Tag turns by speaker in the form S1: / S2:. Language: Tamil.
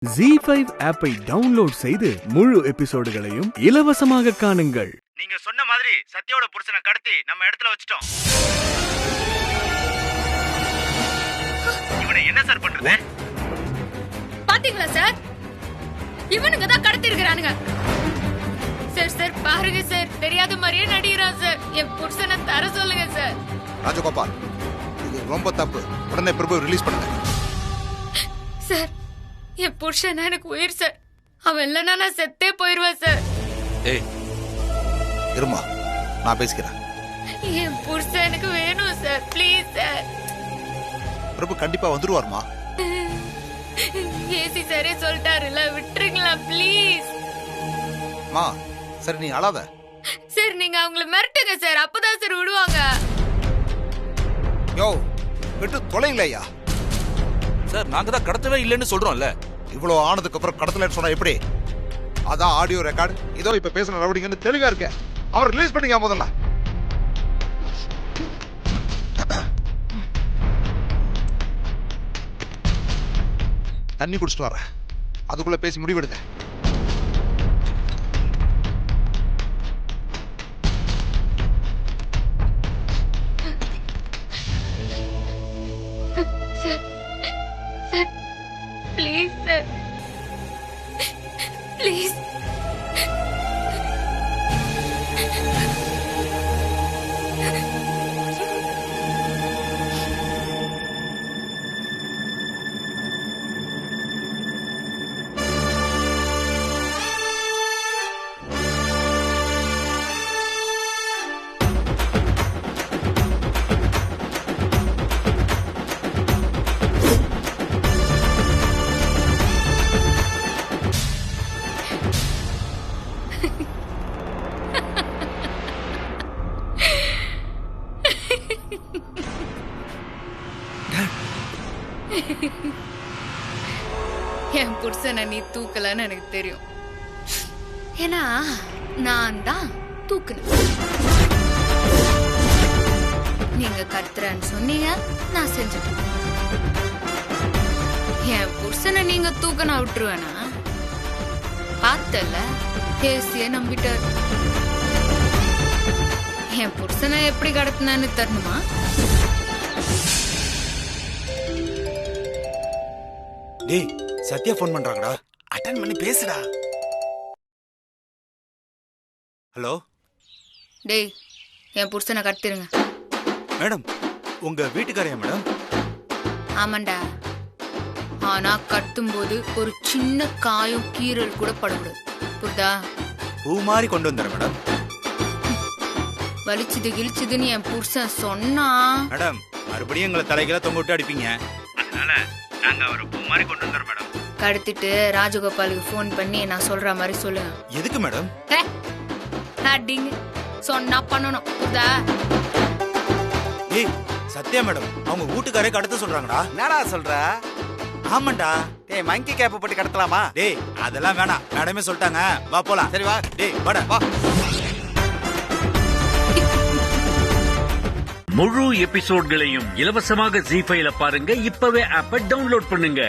S1: ZEE5 ஆப்பை டவுன்லோட் செய்து முழு எபிசோடுகளையும் இலவசமாக காணுங்கள்.
S2: நீங்க சொன்ன மாதிரி சத்யாவோட புருஷனை கடத்தி நம்ம இடத்துல வச்சிட்டோம். இவனை என்ன சார் பண்றது?
S3: பாத்தீங்களா சார், இவனுங்க தான் கடத்தி இருக்கிறானுங்க. சார் சார் பாருங்க சார், தெரியாத மாதிரியே நடிக்கிறான் சார். என் புருஷனை தர சொல்லுங்க சார்.
S4: ராஜகோபால், இது ரொம்ப தப்பு. உடனே பிரபு ரிலீஸ் பண்ணுங்க.
S3: சார், என் புருஷன் எனக்கு உயிர் சார். அவன் இல்லைன்னா நான் செத்தே போயிருவேன் சார்.
S4: ஏய் இருமா, நான் பேசிக்கிறேன்.
S3: என் புருஷன் எனக்கு வேணும் சார், ப்ளீஸ் சார்.
S4: பிரபு கண்டிப்பா வந்துருவாருமா.
S3: ஏசி சாரே சொல்லிட்டாருல, விட்டுருங்களா ப்ளீஸ்.
S4: மா சரி, நீ அழாத.
S3: சார் நீங்க அவங்கள மிரட்டுங்க சார், அப்பதான் சார் விடுவாங்க.
S4: யோ விட்டு தொலைங்களையா
S5: சார், நாங்க தான் கடத்தவே இல்லைன்னு சொல்றோம்ல.
S4: இவ்வளவு ஆனதுக்கு அப்புறம் கடத்தலன்னு சொன்னா எப்படி? அதான் ஆடியோ ரெக்கார்டு. இதோ இப்ப பேசுன ரவுடிங்கன்னு தெளிவா இருக்க. அவர் ரிலீஸ் பண்ணீங்க முதல்ல. தண்ணி குடிச்சிட்டு வரேன், அதுக்குள்ள பேசி முடிவெடுங்க.
S3: Please sir, please. என் புருஷனை நீ தூக்கலன்னு எனக்கு தெரியும். ஏன்னா நான் தான் தூக்குனேன். நீங்க கத்துறன்னு சொன்னீங்க, நான் செஞ்சுட்டேன். என் புருஷனை நீங்க தூக்கனா விட்டுருவேனா? பார்த்தல, பேசிய நம்பிட்டார். என் புருஷனை எப்படி கடத்தினான்னு தரணுமா?
S2: டேய், சத்யா போன் பண்றாங்கடா, அட்டெண்ட் பண்ணி பேசுடா. ஹலோ
S3: டேய், என் புருஷனை கடத்திருங்க.
S2: மேடம், உங்க வீட்டுக்காரையா மேடம்?
S3: ஆமாண்டா, ஆனா கட்டும் போது ஒரு சின்ன காயம் கீறல் கூட படக்கூடாது, புரியுதா?
S2: பூ மாதிரி கொண்டு வந்துடுறேன் மேடம்.
S3: வலிச்சுது கிழிச்சுதுன்னு என் புருஷன் சொன்னா
S2: மேடம், மறுபடியும் எங்களை தலைகளை தொங்க விட்டு அடிப்பீங்க. அதனால நாங்க அவரை பூ மாதிரி கொண்டு வந்துடுறோம் மேடம்.
S3: கடத்திட்டு ராஜகோபாலுக்கு ஃபோன் பண்ணி நான் சொல்ற மாதிரி சொல்லுங்க.
S2: எதுக்கு மேடம்?
S3: அடிங்க சொன்னா பண்ணணும், புரியுதா?
S2: ஏய் சத்யா மேடம், அவங்க வீட்டுக்காரே கடத்த சொல்றாங்கடா.
S6: என்னடா சொல்ற?
S2: ஆமாண்டா.
S6: டேய், மங்கி கேப் போட்டு கடத்தலாமா?
S2: டேய் அதெல்லாம் வேணாம், மேடமே சொல்லிட்டாங்க. வா போலாம்.
S6: சரி வா.
S2: டேய் வாடா வா.
S7: முழு எபிசோட்களையும் இலவசமாக ZEE5ல பாருங்க. இப்பவே ஆப்பை டவுன்லோட் பண்ணுங்க.